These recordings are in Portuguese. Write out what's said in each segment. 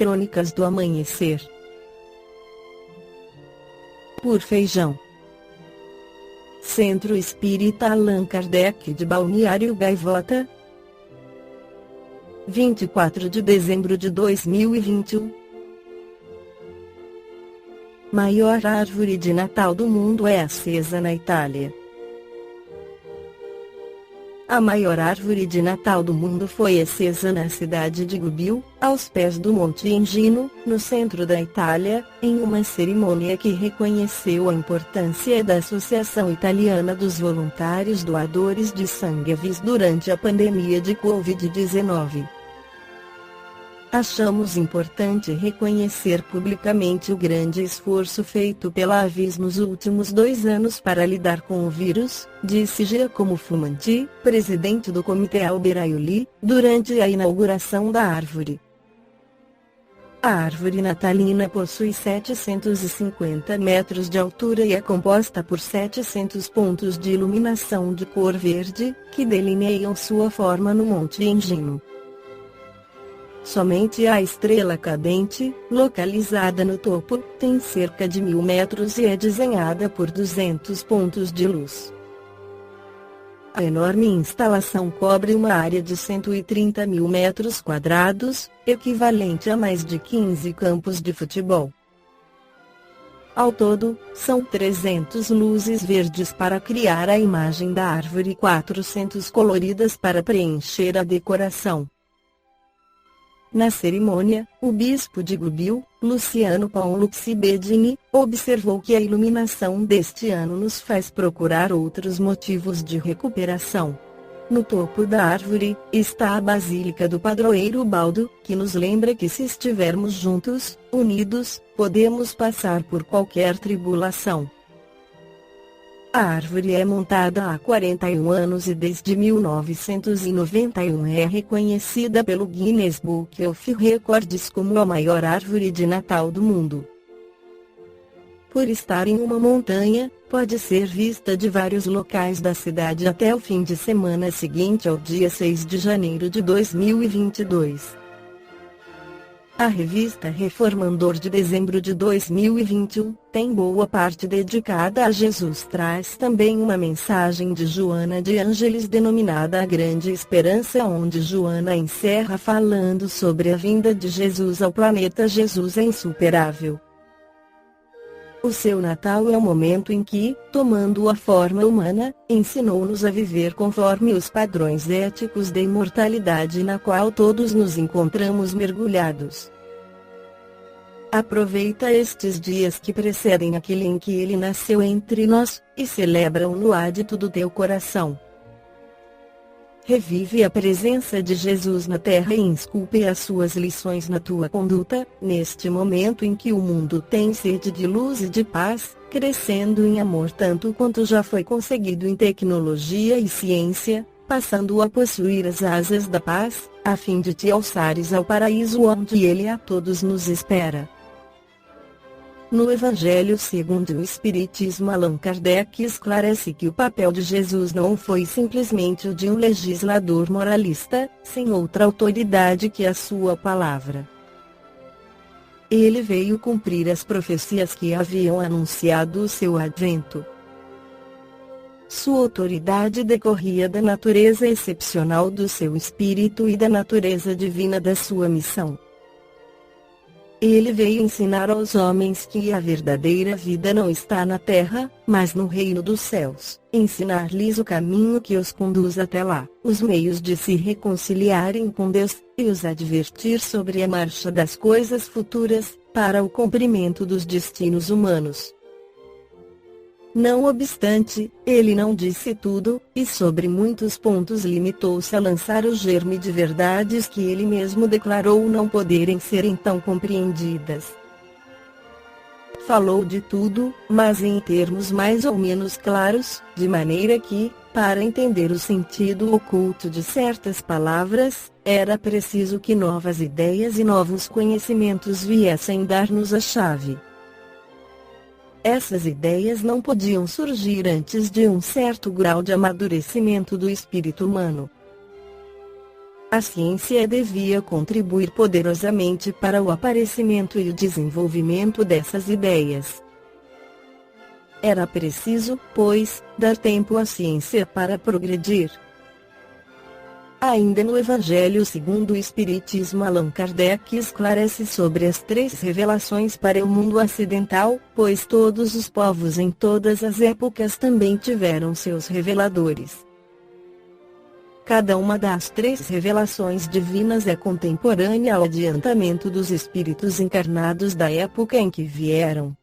Crônicas do Amanhecer. Por Feijão. Centro Espírita Allan Kardec de Balneário Gaivota, 24 de dezembro de 2021. Maior árvore de Natal do mundo é acesa na Itália. A maior árvore de Natal do mundo foi acesa na cidade de Gubbio, aos pés do Monte Engino, no centro da Itália, em uma cerimônia que reconheceu a importância da Associação Italiana dos Voluntários Doadores de Sangue AVIS durante a pandemia de Covid-19. Achamos importante reconhecer publicamente o grande esforço feito pela AVIS nos últimos 2 anos para lidar com o vírus, disse Giacomo Fumanti, presidente do Comitê Alberaioli, durante a inauguração da árvore. A árvore natalina possui 750 metros de altura e é composta por 700 pontos de iluminação de cor verde, que delineiam sua forma no Monte Engino. Somente a estrela cadente, localizada no topo, tem cerca de 1000 metros e é desenhada por 200 pontos de luz. A enorme instalação cobre uma área de 130 mil metros quadrados, equivalente a mais de 15 campos de futebol. Ao todo, são 300 luzes verdes para criar a imagem da árvore e 400 coloridas para preencher a decoração. Na cerimônia, o bispo de Gubbio, Luciano Paulo Xibedini, observou que a iluminação deste ano nos faz procurar outros motivos de recuperação. No topo da árvore, está a Basílica do Padroeiro Baldo, que nos lembra que se estivermos juntos, unidos, podemos passar por qualquer tribulação. A árvore é montada há 41 anos e desde 1991 é reconhecida pelo Guinness Book of Records como a maior árvore de Natal do mundo. Por estar em uma montanha, pode ser vista de vários locais da cidade até o fim de semana seguinte ao dia 6 de janeiro de 2022. A revista Reformandor de dezembro de 2021 tem boa parte dedicada a Jesus. Traz também uma mensagem de Joana de Ângeles denominada A Grande Esperança, onde Joana encerra falando sobre a vinda de Jesus ao planeta. Jesus é insuperável. O seu Natal é o momento em que, tomando a forma humana, ensinou-nos a viver conforme os padrões éticos da imortalidade na qual todos nos encontramos mergulhados. Aproveita estes dias que precedem aquele em que ele nasceu entre nós, e celebra-o no ádito do teu coração. Revive a presença de Jesus na terra e esculpe as suas lições na tua conduta, neste momento em que o mundo tem sede de luz e de paz, crescendo em amor tanto quanto já foi conseguido em tecnologia e ciência, passando a possuir as asas da paz, a fim de te alçares ao paraíso onde ele a todos nos espera. No Evangelho segundo o Espiritismo, Allan Kardec esclarece que o papel de Jesus não foi simplesmente o de um legislador moralista, sem outra autoridade que a sua palavra. Ele veio cumprir as profecias que haviam anunciado o seu advento. Sua autoridade decorria da natureza excepcional do seu espírito e da natureza divina da sua missão. Ele veio ensinar aos homens que a verdadeira vida não está na terra, mas no reino dos céus, ensinar-lhes o caminho que os conduz até lá, os meios de se reconciliarem com Deus, e os advertir sobre a marcha das coisas futuras, para o cumprimento dos destinos humanos. Não obstante, ele não disse tudo, e sobre muitos pontos limitou-se a lançar o germe de verdades que ele mesmo declarou não poderem ser então compreendidas. Falou de tudo, mas em termos mais ou menos claros, de maneira que, para entender o sentido oculto de certas palavras, era preciso que novas ideias e novos conhecimentos viessem dar-nos a chave. Essas ideias não podiam surgir antes de um certo grau de amadurecimento do espírito humano. a ciência devia contribuir poderosamente para o aparecimento e o desenvolvimento dessas ideias. Era preciso, pois, dar tempo à ciência para progredir. Ainda no Evangelho segundo o Espiritismo, Allan Kardec esclarece sobre as 3 revelações para o mundo ocidental, pois todos os povos em todas as épocas também tiveram seus reveladores. Cada uma das 3 revelações divinas é contemporânea ao adiantamento dos espíritos encarnados da época em que vieram.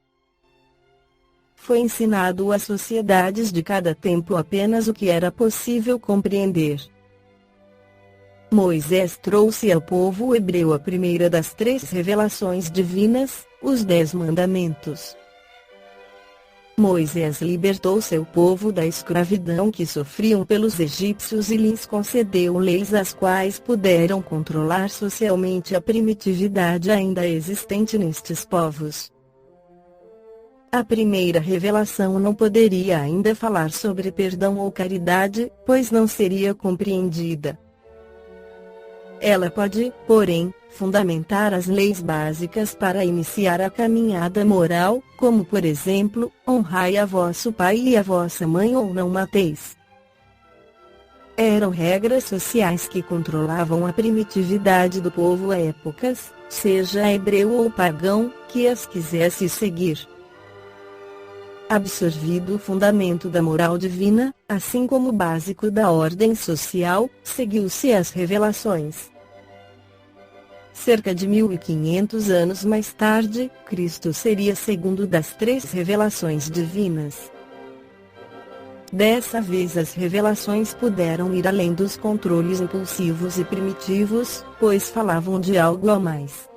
Foi ensinado às sociedades de cada tempo apenas o que era possível compreender. Moisés trouxe ao povo hebreu a primeira das 3 revelações divinas, os 10 mandamentos. Moisés libertou seu povo da escravidão que sofriam pelos egípcios e lhes concedeu leis as quais puderam controlar socialmente a primitividade ainda existente nestes povos. A primeira revelação não poderia ainda falar sobre perdão ou caridade, pois não seria compreendida. Ela pode, porém, fundamentar as leis básicas para iniciar a caminhada moral, como por exemplo, honrai a vosso pai e a vossa mãe ou não mateis. Eram regras sociais que controlavam a primitividade do povo a épocas, seja hebreu ou pagão, que as quisesse seguir. Absorvido o fundamento da moral divina, assim como básico da ordem social, seguiu-se as revelações. Cerca de 1500 anos mais tarde, Cristo seria segundo das 3 revelações divinas. Dessa vez as revelações puderam ir além dos controles impulsivos e primitivos, pois falavam de algo a mais.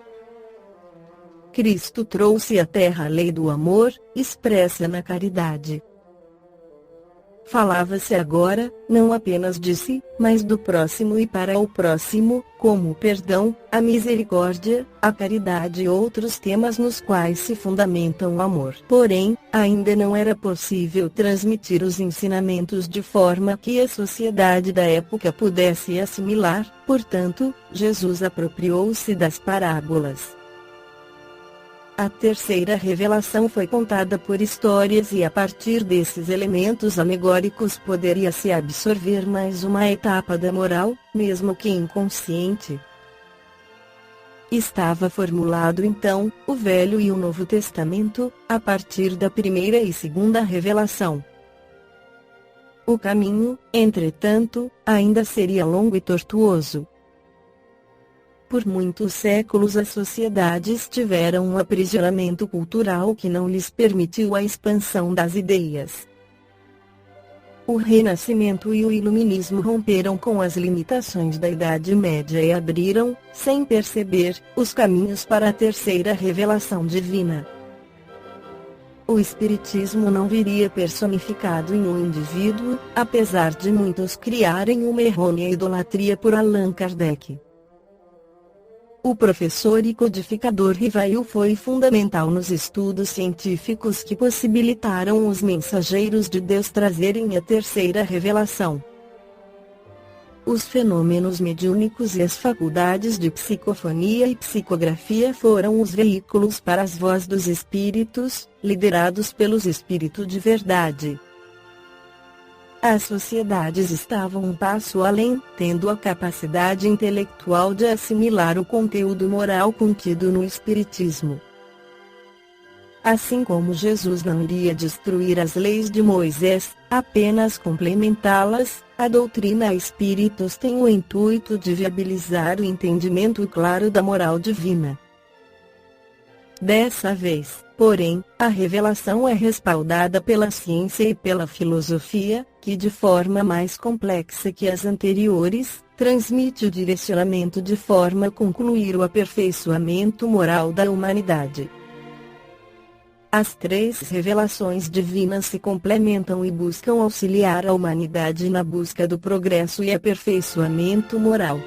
Cristo trouxe à terra a lei do amor, expressa na caridade. Falava-se agora, não apenas de si, mas do próximo e para o próximo, como o perdão, a misericórdia, a caridade e outros temas nos quais se fundamentam o amor. Porém, ainda não era possível transmitir os ensinamentos de forma que a sociedade da época pudesse assimilar, portanto, Jesus apropriou-se das parábolas. A terceira revelação foi contada por histórias e a partir desses elementos alegóricos poderia-se absorver mais uma etapa da moral, mesmo que inconsciente. Estava formulado então, o Velho e o Novo Testamento, a partir da primeira e segunda revelação. O caminho, entretanto, ainda seria longo e tortuoso. Por muitos séculos as sociedades tiveram um aprisionamento cultural que não lhes permitiu a expansão das ideias. O Renascimento e o Iluminismo romperam com as limitações da Idade Média e abriram, sem perceber, os caminhos para a terceira revelação divina. O Espiritismo não viria personificado em um indivíduo, apesar de muitos criarem uma errônea idolatria por Allan Kardec. O professor e codificador Rivail foi fundamental nos estudos científicos que possibilitaram os mensageiros de Deus trazerem a terceira revelação. Os fenômenos mediúnicos e as faculdades de psicofonia e psicografia foram os veículos para as vozes dos espíritos, liderados pelos espíritos de verdade. As sociedades estavam um passo além, tendo a capacidade intelectual de assimilar o conteúdo moral contido no Espiritismo. Assim como Jesus não iria destruir as leis de Moisés, apenas complementá-las, a doutrina espíritos tem o intuito de viabilizar o entendimento claro da moral divina. Dessa vez, porém, a revelação é respaldada pela ciência e pela filosofia, que de forma mais complexa que as anteriores, transmite o direcionamento de forma a concluir o aperfeiçoamento moral da humanidade. As 3 revelações divinas se complementam e buscam auxiliar a humanidade na busca do progresso e aperfeiçoamento moral.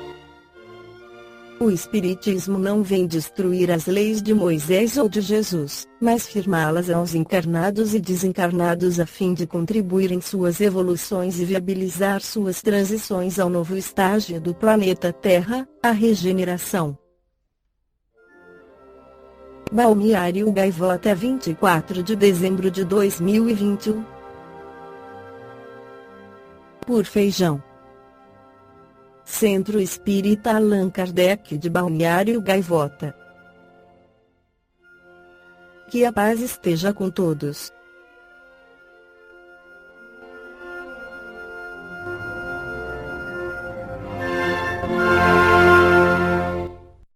O Espiritismo não vem destruir as leis de Moisés ou de Jesus, mas firmá-las aos encarnados e desencarnados a fim de contribuir em suas evoluções e viabilizar suas transições ao novo estágio do planeta Terra, a regeneração. Balneário Gaivota, 24 de dezembro de 2021. Por Feijão. Centro Espírita Allan Kardec de Balneário Gaivota. Que a paz esteja com todos.